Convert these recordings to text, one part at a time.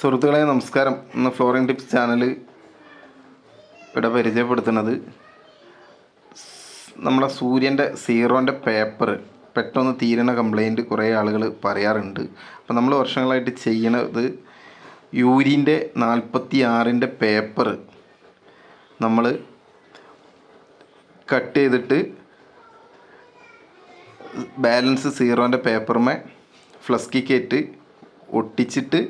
സുഹൃത്തുക്കളെ നമസ്കാരം. ഇന്ന് ഫ്ലോറിംഗ് ടിപ്സ് ചാനൽ ഇവിടെ പരിചയപ്പെടുത്തുന്നത് നമ്മുടെ സൂര്യൻ്റെ സീറോൻ്റെ പേപ്പർ പെട്ടെന്ന് തീരണ കംപ്ലൈൻറ്റ് കുറേ ആളുകൾ പറയാറുണ്ട്. അപ്പോൾ നമ്മൾ വർഷങ്ങളായിട്ട് ചെയ്യണത് യൂരിൻ്റെ 46-ൻ്റെ പേപ്പർ നമ്മൾ കട്ട് ചെയ്തിട്ട് ബാലൻസ് സീറോൻ്റെ പേപ്പറുമേ ഫ്ലസ്കി കയറ്റി ഒട്ടിച്ചിട്ട്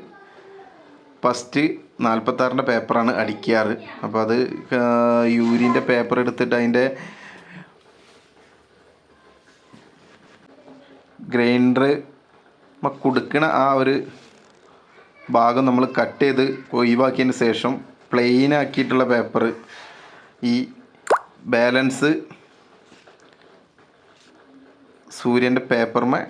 ഫസ്റ്റ് 46-ൻ്റെ പേപ്പറാണ് അടിക്കാറ്. അപ്പോൾ അത് യൂരിൻ്റെ പേപ്പർ എടുത്തിട്ട് അതിൻ്റെ ഗ്രൈൻഡർ കൊടുക്കണ ആ ഒരു ഭാഗം നമ്മൾ കട്ട് ചെയ്ത് ഒഴിവാക്കിയതിന് ശേഷം പ്ലെയിൻ ആക്കിയിട്ടുള്ള പേപ്പർ ഈ ബാലൻസ് സൂര്യൻ്റെ പേപ്പറുമേ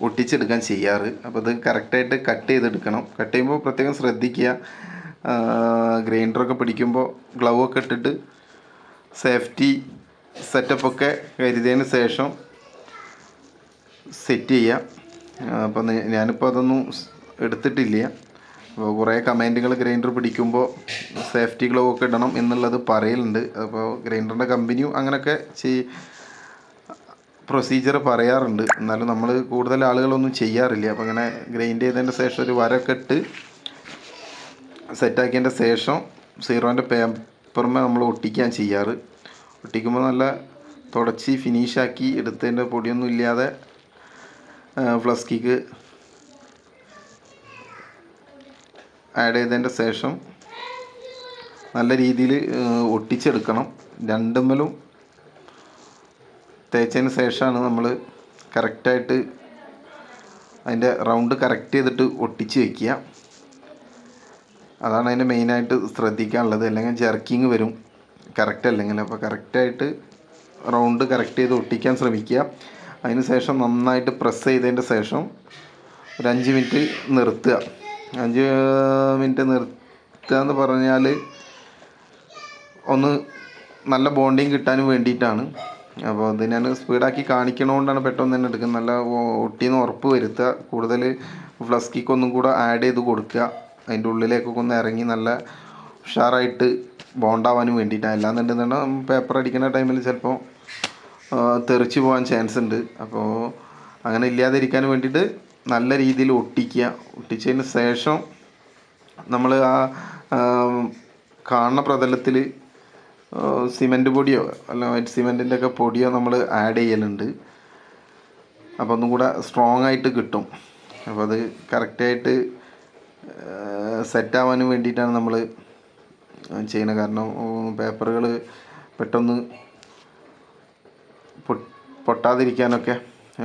ഒട്ടിച്ചെടുക്കാൻ ചെയ്യാറ്. അപ്പോൾ അത് കറക്റ്റായിട്ട് കട്ട് ചെയ്തെടുക്കണം. കട്ട് ചെയ്യുമ്പോൾ പ്രത്യേകം ശ്രദ്ധിക്കുക. ഗ്രൈൻഡറൊക്കെ പിടിക്കുമ്പോൾ ഗ്ലൗ ഒക്കെ ഇട്ടിട്ട് സേഫ്റ്റി സെറ്റപ്പൊക്കെ കരുതിയതിന് ശേഷം സെറ്റ് ചെയ്യുക. അപ്പോൾ ഞാനിപ്പോൾ അതൊന്നും എടുത്തിട്ടില്ല. അപ്പോൾ കുറേ കമൻറ്റുകൾ ഗ്രൈൻഡർ പിടിക്കുമ്പോൾ സേഫ്റ്റി ഗ്ലൗ ഒക്കെ ഇടണം എന്നുള്ളത് പറയലുണ്ട്. അപ്പോൾ ഗ്രൈൻഡറിൻ്റെ കമ്പനിയും അങ്ങനെയൊക്കെ പ്രൊസീജിയർ പറയാറുണ്ട്. എന്നാലും നമ്മൾ കൂടുതൽ ആളുകളൊന്നും ചെയ്യാറില്ല. അപ്പോൾ അങ്ങനെ ഗ്രൈൻഡ് ചെയ്തതിൻ്റെ ശേഷം ഒരു വരൊക്കെ ഇട്ട് സെറ്റാക്കിയതിൻ്റെ ശേഷം സീറോൻ്റെ പേപ്പറുമേ നമ്മൾ ഒട്ടിക്കാൻ ചെയ്യാറ്. ഒട്ടിക്കുമ്പോൾ നല്ല തുടച്ച് ഫിനിഷാക്കി എടുത്തതിൻ്റെ പൊടിയൊന്നും ഇല്ലാതെ ഫ്ലസ്കിക്ക് ആഡ് ചെയ്തതിൻ്റെ ശേഷം നല്ല രീതിയിൽ ഒട്ടിച്ചെടുക്കണം. രണ്ടുമ്മലും തേച്ചതിന് ശേഷമാണ് നമ്മൾ കറക്റ്റായിട്ട് അതിൻ്റെ റൗണ്ട് കറക്റ്റ് ചെയ്തിട്ട് ഒട്ടിച്ച് വയ്ക്കുക. അതാണ് അതിൻ്റെ മെയിനായിട്ട് ശ്രദ്ധിക്കാനുള്ളത്. അല്ലെങ്കിൽ ജർക്കിങ് വരും കറക്റ്റ് അല്ലെങ്കിൽ. അപ്പോൾ കറക്റ്റായിട്ട് റൗണ്ട് കറക്റ്റ് ചെയ്ത് ഒട്ടിക്കാൻ ശ്രമിക്കുക. അതിന് ശേഷം നന്നായിട്ട് പ്രസ് ചെയ്തതിൻ്റെ ശേഷം ഒരു 5 മിനിറ്റ് നിർത്തുക. 5 മിനിറ്റ് നിർത്തുക എന്ന് പറഞ്ഞാൽ ഒന്ന് നല്ല ബോണ്ടിങ് കിട്ടാനും വേണ്ടിയിട്ടാണ്. അപ്പോൾ അത് ഞാൻ സ്പീഡാക്കി കാണിക്കണതുകൊണ്ടാണ് പെട്ടെന്ന് തന്നെ എടുക്കുന്നത്. നല്ല ഒട്ടിയെന്ന് ഉറപ്പ് വരുത്തുക. കൂടുതൽ ഫ്ലസ്കിക്ക് ഒന്നും കൂടെ ആഡ് ചെയ്ത് കൊടുക്കുക. അതിൻ്റെ ഉള്ളിലേക്കൊക്കെ ഒന്ന് ഇറങ്ങി നല്ല ഉഷാറായിട്ട് ബോണ്ടാവാനും വേണ്ടിയിട്ടാണ്. അല്ലാന്നുണ്ടെന്നുണ്ടെങ്കിൽ പേപ്പർ അടിക്കുന്ന ടൈമിൽ ചിലപ്പോൾ തെറിച്ച് പോകാൻ ചാൻസ് ഉണ്ട്. അപ്പോൾ അങ്ങനെ ഇല്ലാതിരിക്കാൻ വേണ്ടിയിട്ട് നല്ല രീതിയിൽ ഒട്ടിക്കുക. ഒട്ടിച്ചതിന് ശേഷം നമ്മൾ ആ കാണുന്ന പ്രതലത്തിൽ സിമൻറ്റ് പൊടിയോ അല്ല വൈറ്റ് സിമൻറ്റിൻ്റെ ഒക്കെ പൊടിയോ നമ്മൾ ആഡ് ചെയ്യലുണ്ട്. അപ്പോൾ ഒന്നും കൂടെ സ്ട്രോങ് ആയിട്ട് കിട്ടും. അപ്പോൾ അത് കറക്റ്റായിട്ട് സെറ്റാവാനും വേണ്ടിയിട്ടാണ് നമ്മൾ ചെയ്യുന്നത്. കാരണം പേപ്പറുകൾ പെട്ടെന്ന് പൊട്ടാതിരിക്കാനൊക്കെ.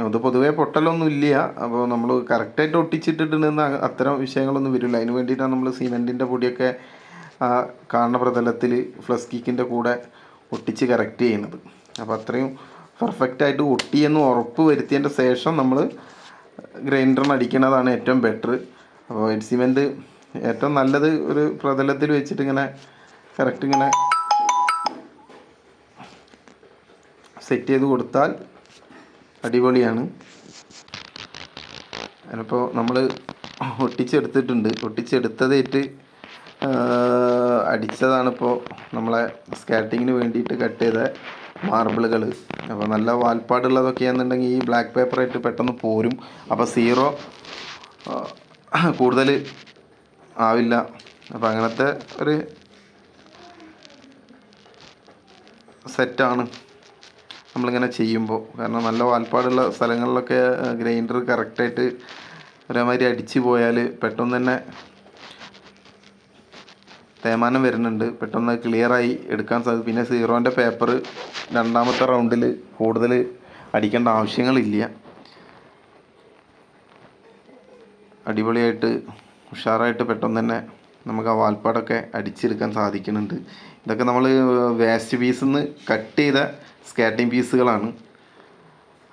അത് പൊതുവേ പൊട്ടലൊന്നും ഇല്ല. അപ്പോൾ നമ്മൾ കറക്റ്റായിട്ട് ഒട്ടിച്ചിട്ടിട്ടുണ്ടെന്ന് അത്തരം വിഷയങ്ങളൊന്നും വരില്ല. അതിന് വേണ്ടിയിട്ടാണ് നമ്മൾ സിമൻറ്റിൻ്റെ പൊടിയൊക്കെ ആ കാണുന്ന പ്രതലത്തിൽ ഫ്ലസ്കിക്കിൻ്റെ കൂടെ ഒട്ടിച്ച് കറക്റ്റ് ചെയ്യുന്നത്. അപ്പോൾ അത്രയും പെർഫെക്റ്റായിട്ട് ഒട്ടിയെന്ന് ഉറപ്പ് വരുത്തിയതിൻ്റെ ശേഷം നമ്മൾ ഗ്രൈൻഡറിന് അടിക്കുന്നതാണ് ഏറ്റവും ബെറ്റർ. അപ്പോൾ വൈറ്റ് സിമെൻറ്റ് ഏറ്റവും നല്ലത് ഒരു പ്രതലത്തിൽ വെച്ചിട്ട് ഇങ്ങനെ കറക്റ്റ് ഇങ്ങനെ സെറ്റ് ചെയ്ത് കൊടുത്താൽ അടിപൊളിയാണ്. അതിനിപ്പോൾ നമ്മൾ ഒട്ടിച്ചെടുത്തിട്ടുണ്ട്. ഒട്ടിച്ചെടുത്തതായിട്ട് അടിച്ചതാണിപ്പോൾ നമ്മളെ സ്കാറ്റിങ്ങിന് വേണ്ടിയിട്ട് കട്ട് ചെയ്ത മാർബിളുകൾ. അപ്പോൾ നല്ല വാൽപ്പാടുള്ളതൊക്കെയാണെന്നുണ്ടെങ്കിൽ ഈ ബ്ലാക്ക് പേപ്പറായിട്ട് പെട്ടെന്ന് പോരും. അപ്പോൾ സീറോ കൂടുതൽ ആവില്ല. അപ്പോൾ അങ്ങനത്തെ ഒരു സെറ്റാണ് നമ്മളിങ്ങനെ ചെയ്യുമ്പോൾ. കാരണം നല്ല വാൽപ്പാടുള്ള സ്ഥലങ്ങളിലൊക്കെ ഗ്രൈൻഡർ കറക്റ്റായിട്ട് ഒരേമാതിരി അടിച്ച് പോയാൽ പെട്ടെന്ന് തന്നെ തേയ്മാനം വരുന്നുണ്ട്. പെട്ടെന്ന് ക്ലിയറായി എടുക്കാൻ സാധിക്കും. പിന്നെ സീറോൻ്റെ പേപ്പർ രണ്ടാമത്തെ റൗണ്ടിൽ കൂടുതൽ അടിക്കേണ്ട ആവശ്യങ്ങളില്ല. അടിപൊളിയായിട്ട് ഉഷാറായിട്ട് പെട്ടെന്ന് തന്നെ നമുക്ക് ആ വാൽപ്പാടൊക്കെ അടിച്ചെടുക്കാൻ സാധിക്കുന്നുണ്ട്. ഇതൊക്കെ നമ്മൾ വേസ്റ്റ് പീസിൽ നിന്ന് കട്ട് ചെയ്ത സ്കാറ്റിംഗ് പീസുകളാണ്.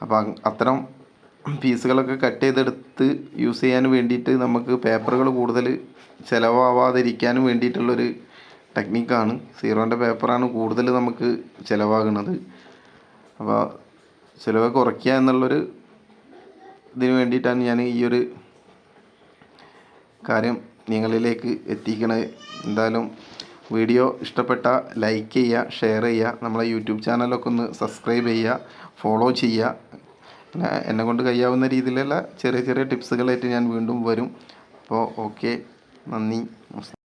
അപ്പോൾ അത്തരം പീസുകളൊക്കെ കട്ട് ചെയ്തെടുത്ത് യൂസ് ചെയ്യാൻ വേണ്ടിയിട്ട് നമുക്ക് പേപ്പറുകൾ കൂടുതൽ ചിലവാവാതിരിക്കാനും വേണ്ടിയിട്ടുള്ളൊരു ടെക്നിക്കാണ്. സീറോൻ്റെ പേപ്പറാണ് കൂടുതൽ നമുക്ക് ചിലവാകുന്നത്. അപ്പോൾ ചിലവ് കുറയ്ക്കുക എന്നുള്ളൊരു ഇതിന് വേണ്ടിയിട്ടാണ് ഞാൻ ഈ ഒരു കാര്യം നിങ്ങളിലേക്ക് എത്തിക്കണത്. എന്തായാലും വീഡിയോ ഇഷ്ടപ്പെട്ട ലൈക്ക് ചെയ്യുക, ഷെയർ ചെയ്യുക, നമ്മളെ യൂട്യൂബ് ചാനലൊക്കെ ഒന്ന് സബ്സ്ക്രൈബ് ചെയ്യുക, ഫോളോ ചെയ്യുക. പിന്നെ എന്നെ കൊണ്ട് കഴിയാവുന്ന രീതിയിലുള്ള ചെറിയ ചെറിയ ടിപ്സുകളായിട്ട് ഞാൻ വീണ്ടും വരും. അപ്പോൾ ഓക്കെ, നന്ദി, നമസ്കാരം.